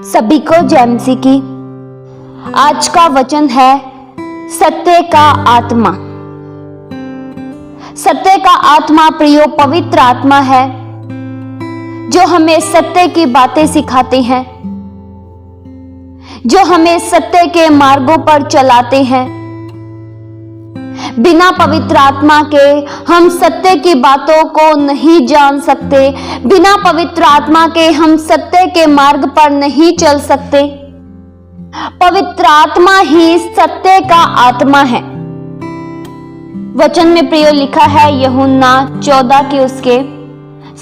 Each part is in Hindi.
सभी को जय मसीह की। आज का वचन है सत्य का आत्मा। सत्य का आत्मा प्रियो पवित्र आत्मा है जो हमें सत्य की बातें सिखाते हैं, जो हमें सत्य के मार्गों पर चलाते हैं। बिना पवित्र आत्मा के हम सत्य की बातों को नहीं जान सकते। बिना पवित्र आत्मा के हम सत्य के मार्ग पर नहीं चल सकते। पवित्र आत्मा ही सत्य का आत्मा है। वचन में प्रियो लिखा है यूहन्ना 14 के उसके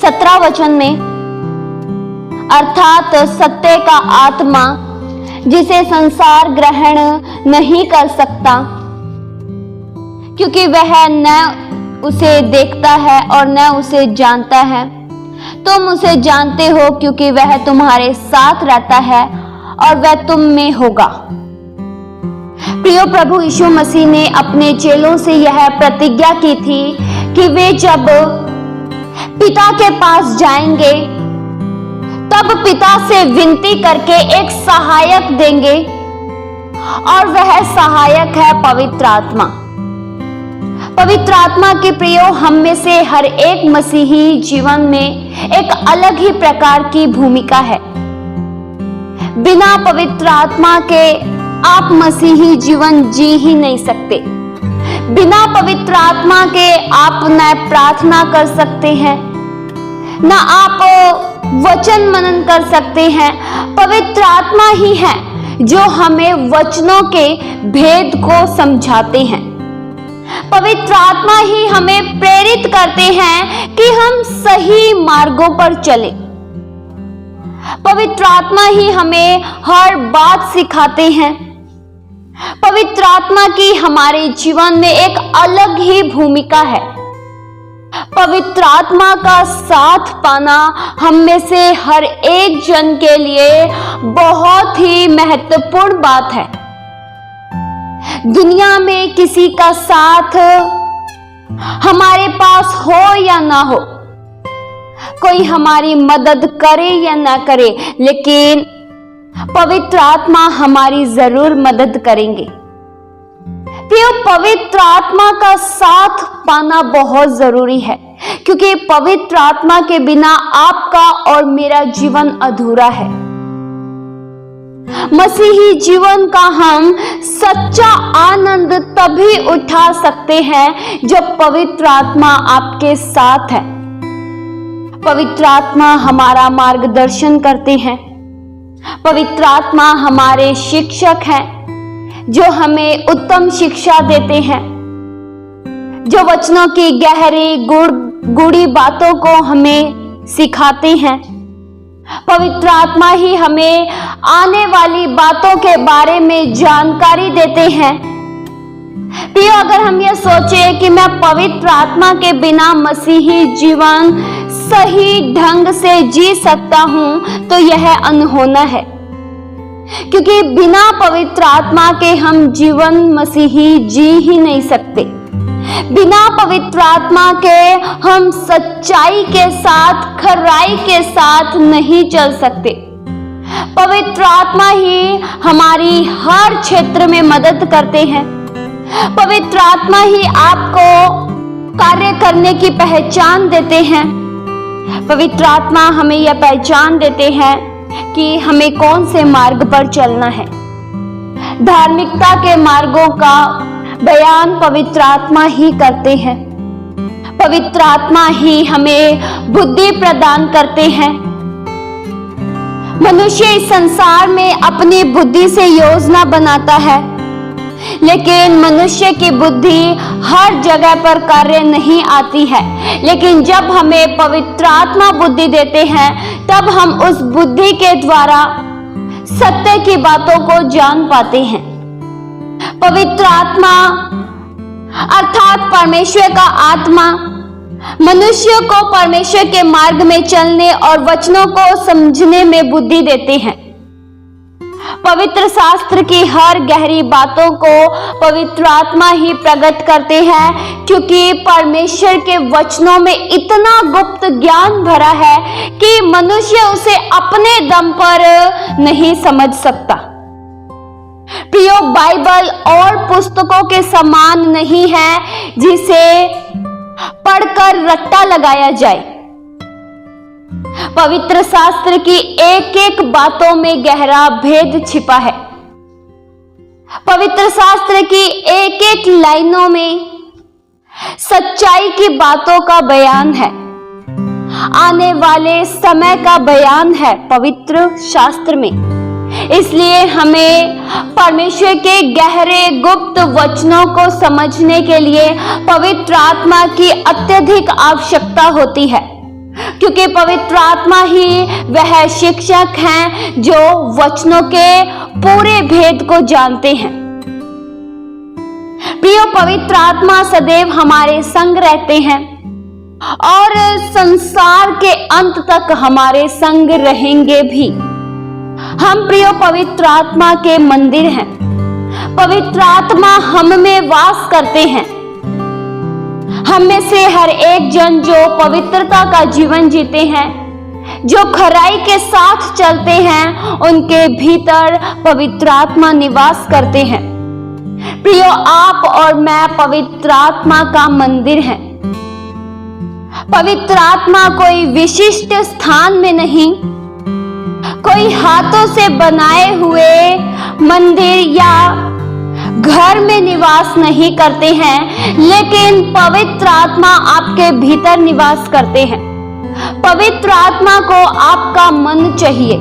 17 वचन में, अर्थात सत्य का आत्मा जिसे संसार ग्रहण नहीं कर सकता, क्योंकि वह न उसे देखता है और न उसे जानता है। तुम उसे जानते हो क्योंकि वह तुम्हारे साथ रहता है और वह तुम में होगा। प्रियो प्रभु यीशु मसीह ने अपने चेलों से यह प्रतिज्ञा की थी कि वे जब पिता के पास जाएंगे तब पिता से विनती करके एक सहायक देंगे, और वह सहायक है पवित्र आत्मा। पवित्र आत्मा के प्रियो हम में से हर एक मसीही जीवन में एक अलग ही प्रकार की भूमिका है। बिना पवित्र आत्मा के आप मसीही जीवन जी ही नहीं सकते। बिना पवित्र आत्मा के आप न प्रार्थना कर सकते हैं, न आप वचन मनन कर सकते हैं। पवित्र आत्मा ही है जो हमें वचनों के भेद को समझाते हैं। पवित्र आत्मा ही हमें प्रेरित करते हैं कि हम सही मार्गों पर चलें। पवित्र आत्मा ही हमें हर बात सिखाते हैं। पवित्र आत्मा की हमारे जीवन में एक अलग ही भूमिका है। पवित्र आत्मा का साथ पाना हम में से हर एक जन के लिए बहुत ही महत्वपूर्ण बात है। दुनिया में किसी का साथ हमारे पास हो या ना हो, कोई हमारी मदद करे या ना करे, लेकिन पवित्र आत्मा हमारी जरूर मदद करेंगे। तो पवित्र आत्मा का साथ पाना बहुत जरूरी है, क्योंकि पवित्र आत्मा के बिना आपका और मेरा जीवन अधूरा है। मसीही जीवन का हम सच्चा आनंद तभी उठा सकते हैं जब पवित्र आत्मा आपके साथ है। पवित्र आत्मा हमारा मार्गदर्शन करते हैं। पवित्र आत्मा हमारे शिक्षक हैं जो हमें उत्तम शिक्षा देते हैं, जो वचनों की गहरी गूढ़ी बातों को हमें सिखाते हैं। पवित्र आत्मा ही हमें आने वाली बातों के बारे में जानकारी देते हैं। तो अगर हम ये सोचें कि मैं पवित्र आत्मा के बिना मसीही जीवन सही ढंग से जी सकता हूं, तो यह अनहोना है, क्योंकि बिना पवित्र आत्मा के हम जीवन मसीही जी ही नहीं सकते। बिना पवित्र आत्मा के हम सच्चाई के साथ, खराई के साथ नहीं चल सकते। पवित्र आत्मा ही हमारी हर क्षेत्र में मदद करते हैं। पवित्र आत्मा ही आपको कार्य करने की पहचान देते हैं। पवित्र आत्मा हमें यह पहचान देते हैं कि हमें कौन से मार्ग पर चलना है। धार्मिकता के मार्गों का बयान पवित्र आत्मा ही करते हैं। पवित्र आत्मा ही हमें बुद्धि प्रदान करते हैं। मनुष्य इस संसार में अपनी बुद्धि से योजना बनाता है, लेकिन मनुष्य की बुद्धि हर जगह पर कार्य नहीं आती है। लेकिन जब हमें पवित्र आत्मा बुद्धि देते हैं, तब हम उस बुद्धि के द्वारा सत्य की बातों को जान पाते हैं। पवित्र आत्मा अर्थात परमेश्वर का आत्मा मनुष्य को परमेश्वर के मार्ग में चलने और वचनों को समझने में बुद्धि देते हैं। पवित्र शास्त्र की हर गहरी बातों को पवित्र आत्मा ही प्रकट करते हैं, क्योंकि परमेश्वर के वचनों में इतना गुप्त ज्ञान भरा है कि मनुष्य उसे अपने दम पर नहीं समझ सकता। प्रियो, बाइबल और पुस्तकों के समान नहीं है जिसे पढ़कर रट्टा लगाया जाए। पवित्र शास्त्र की एक एक बातों में गहरा भेद छिपा है। पवित्र शास्त्र की एक एक लाइनों में सच्चाई की बातों का बयान है, आने वाले समय का बयान है पवित्र शास्त्र में। इसलिए हमें परमेश्वर के गहरे गुप्त वचनों को समझने के लिए पवित्र आत्मा की अत्यधिक आवश्यकता होती है, क्योंकि पवित्र आत्मा ही वह शिक्षक हैं जो वचनों के पूरे भेद को जानते हैं। प्रियो, पवित्र आत्मा सदैव हमारे संग रहते हैं और संसार के अंत तक हमारे संग रहेंगे भी। हम प्रियो पवित्र आत्मा के मंदिर हैं। पवित्र आत्मा हम में वास करते हैं। हम में से हर एक जन जो पवित्रता का जीवन जीते हैं, जो खराई के साथ चलते हैं, उनके भीतर पवित्र आत्मा निवास करते हैं। प्रियो, आप और मैं पवित्र आत्मा का मंदिर हैं। पवित्र आत्मा कोई विशिष्ट स्थान में नहीं, कोई हाथों से बनाए हुए मंदिर या घर में निवास नहीं करते हैं, लेकिन पवित्र आत्मा आपके भीतर निवास करते हैं। पवित्र आत्मा को आपका मन चाहिए।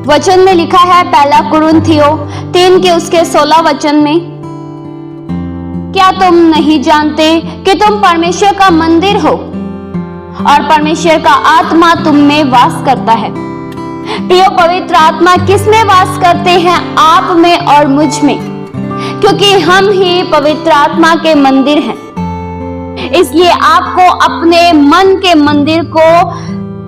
वचन में लिखा है, पहला कुरिन्थियों 3 के उसके 16 वचन में, क्या तुम नहीं जानते कि तुम परमेश्वर का मंदिर हो और परमेश्वर का आत्मा तुम में वास करता है। प्रियो, पवित्र आत्मा किस में वास करते हैं? आप में और मुझ में, क्योंकि हम ही पवित्र आत्मा के मंदिर हैं। इसलिए आपको अपने मन के मंदिर को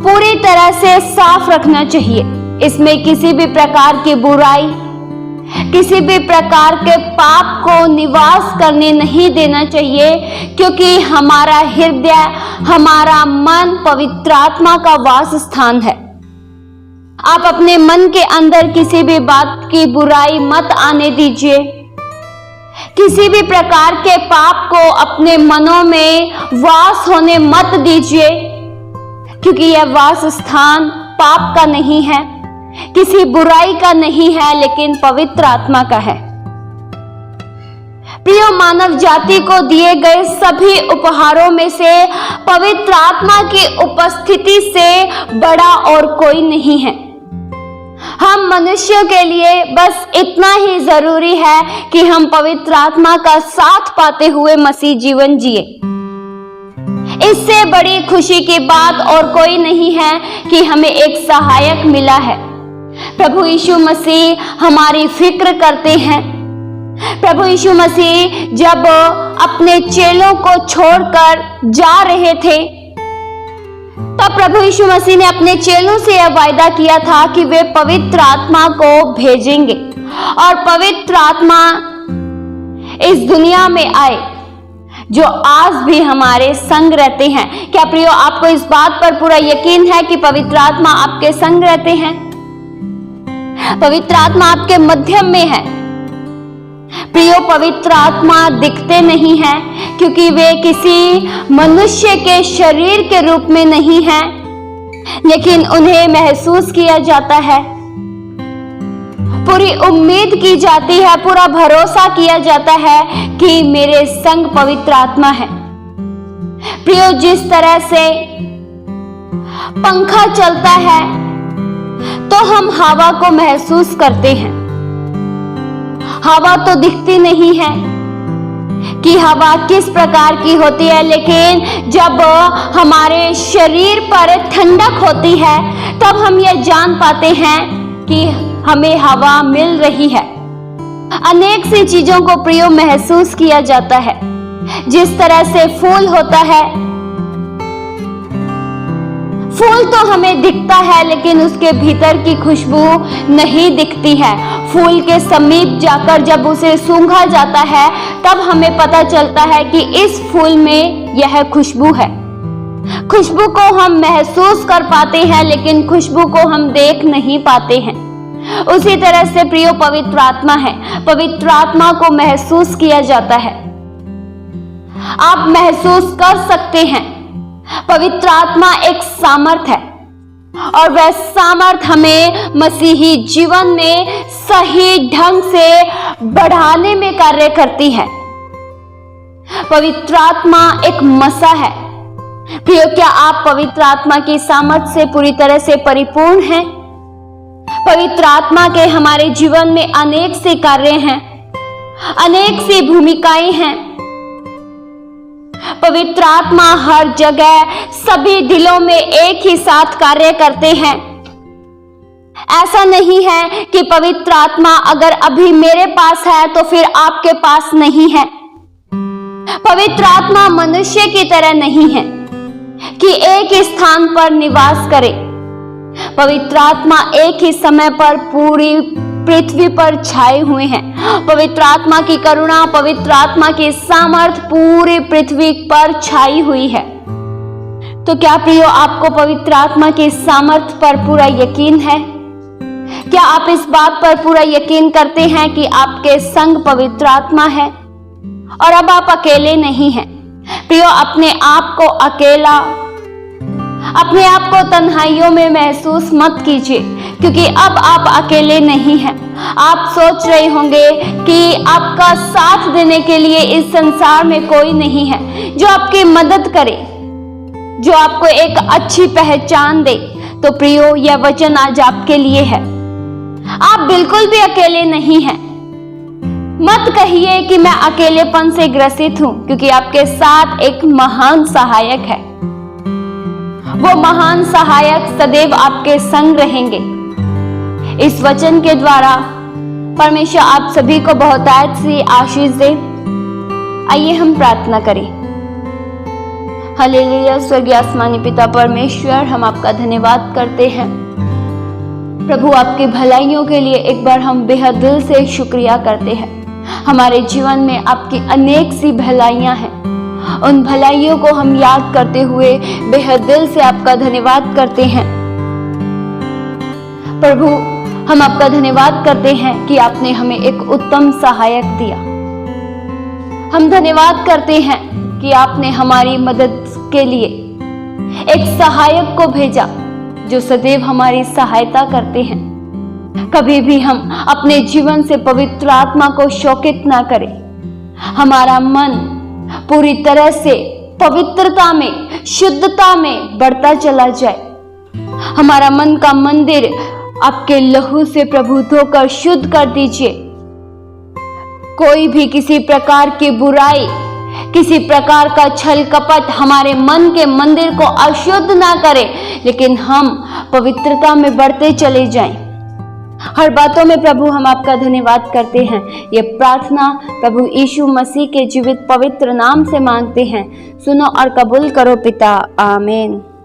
पूरी तरह से साफ रखना चाहिए। इसमें किसी भी प्रकार की बुराई, किसी भी प्रकार के पाप को निवास करने नहीं देना चाहिए, क्योंकि हमारा हृदय, हमारा मन पवित्र आत्मा का वास स्थान है। आप अपने मन के अंदर किसी भी बात की बुराई मत आने दीजिए। किसी भी प्रकार के पाप को अपने मनों में वास होने मत दीजिए, क्योंकि यह वास स्थान पाप का नहीं है, किसी बुराई का नहीं है, लेकिन पवित्र आत्मा का है। प्रियो, मानव जाति को दिए गए सभी उपहारों में से पवित्र आत्मा की उपस्थिति से बड़ा और कोई नहीं है। हम मनुष्यों के लिए बस इतना ही जरूरी है कि हम पवित्र आत्मा का साथ पाते हुए मसीह जीवन जिए। इससे बड़ी खुशी की बात और कोई नहीं है कि हमें एक सहायक मिला है। प्रभु यीशु मसीह हमारी फिक्र करते हैं। प्रभु यीशु मसीह जब अपने चेलों को छोड़कर जा रहे थे, तब प्रभु यीशु मसीह ने अपने चेलों से यह वायदा किया था कि वे पवित्र आत्मा को भेजेंगे और पवित्र आत्मा इस दुनिया में आए, जो आज भी हमारे संग रहते हैं। क्या प्रियो, आपको इस बात पर पूरा यकीन है कि पवित्र आत्मा आपके संग रहते हैं? पवित्र आत्मा आपके मध्यम में है। प्रियो, पवित्र आत्मा दिखते नहीं हैं, क्योंकि वे किसी मनुष्य के शरीर के रूप में नहीं हैं, लेकिन उन्हें महसूस किया जाता है, पूरी उम्मीद की जाती है, पूरा भरोसा किया जाता है कि मेरे संग पवित्र आत्मा है। प्रियो, जिस तरह से पंखा चलता है तो हम हवा को महसूस करते हैं। हवा तो दिखती नहीं है कि हवा किस प्रकार की होती है, लेकिन जब हमारे शरीर पर ठंडक होती है तब हम यह जान पाते हैं कि हमें हवा मिल रही है। अनेक सी चीजों को प्रियो महसूस किया जाता है। जिस तरह से फूल होता है, फूल तो हमें दिखता है लेकिन उसके भीतर की खुशबू नहीं दिखती है। फूल के समीप जाकर जब उसे सूंघा जाता है तब हमें पता चलता है कि इस फूल में यह खुशबू है। खुशबू को हम महसूस कर पाते हैं लेकिन खुशबू को हम देख नहीं पाते हैं। उसी तरह से प्रियो पवित्र आत्मा है। पवित्र आत्मा को महसूस किया जाता है, आप महसूस कर सकते हैं। पवित्र आत्मा एक सामर्थ है और वह सामर्थ हमें मसीही जीवन में सही ढंग से बढ़ाने में कार्य करती है। पवित्र आत्मा एक मसा है। प्रियो, क्या आप पवित्र आत्मा की सामर्थ से पूरी तरह से परिपूर्ण हैं? पवित्र आत्मा के हमारे जीवन में अनेक से कार्य हैं, अनेक सी भूमिकाएं हैं। पवित्र आत्मा हर जगह सभी दिलों में एक ही साथ कार्य करते हैं। ऐसा नहीं है कि पवित्र आत्मा अगर अभी मेरे पास है तो फिर आपके पास नहीं है। पवित्र आत्मा मनुष्य की तरह नहीं है कि एक ही स्थान पर निवास करे। पवित्र आत्मा एक ही समय पर पूरी पृथ्वी पर छाए हुए हैं। पवित्र आत्मा की करुणा, पवित्र आत्मा की सामर्थ पूरी पृथ्वी पर छाई हुई है। तो क्या प्रियो, आपको पवित्र आत्मा की सामर्थ पर पूरा यकीन है? क्या आप इस बात पर पूरा यकीन करते हैं कि आपके संग पवित्र आत्मा है और अब आप अकेले नहीं हैं? प्रियो, अपने आप को अकेला, अपने आप को तन्हाइयों में महसूस मत कीजिए, क्योंकि अब आप अकेले नहीं हैं। आप सोच रहे होंगे कि आपका साथ देने के लिए इस संसार में कोई नहीं है जो आपकी मदद करे, जो आपको एक अच्छी पहचान दे। तो प्रियो, यह वचन आज आपके लिए है। आप बिल्कुल भी अकेले नहीं हैं। मत कहिए कि मैं अकेलेपन से ग्रसित हूं, क्योंकि आपके साथ एक महान सहायक है। वो महान सहायक सदैव आपके संग रहेंगे। इस वचन के द्वारा परमेश्वर आप सभी को बहुतायत सी आशीष दे। आइए हम प्रार्थना करें। हालेलुया। स्वर्गीय आसमानी पिता परमेश्वर, हम आपका धन्यवाद करते हैं प्रभु, आपकी भलाइयों के लिए एक बार हम बेहद दिल से शुक्रिया करते हैं। हमारे जीवन में आपकी अनेक सी भलाइयां हैं। उन भलाइयों को हम याद करते हुए बेहद दिल से आपका धन्यवाद करते हैं। प्रभु, हम आपका धन्यवाद करते हैं कि आपने हमें एक उत्तम सहायक दिया। हम धन्यवाद करते हैं कि आपने हमारी मदद के लिए एक सहायक को भेजा जो सदैव हमारी सहायता करते हैं। कभी भी हम अपने जीवन से पवित्र आत्मा को शोकित ना करें। हमारा मन पूरी तरह से पवित्रता में, शुद्धता में बढ़ता चला जाए। हमारा मन का मंदिर आपके लहू से प्रभु धोकर शुद्ध कर दीजिए। कोई भी किसी प्रकार की बुराई, किसी प्रकार का छल कपट हमारे मन के मंदिर को अशुद्ध ना करे, लेकिन हम पवित्रता में बढ़ते चले जाएं। हर बातों में प्रभु हम आपका धन्यवाद करते हैं। ये प्रार्थना प्रभु यीशु मसीह के जीवित पवित्र नाम से मांगते हैं। सुनो और कबूल करो पिता। आमीन।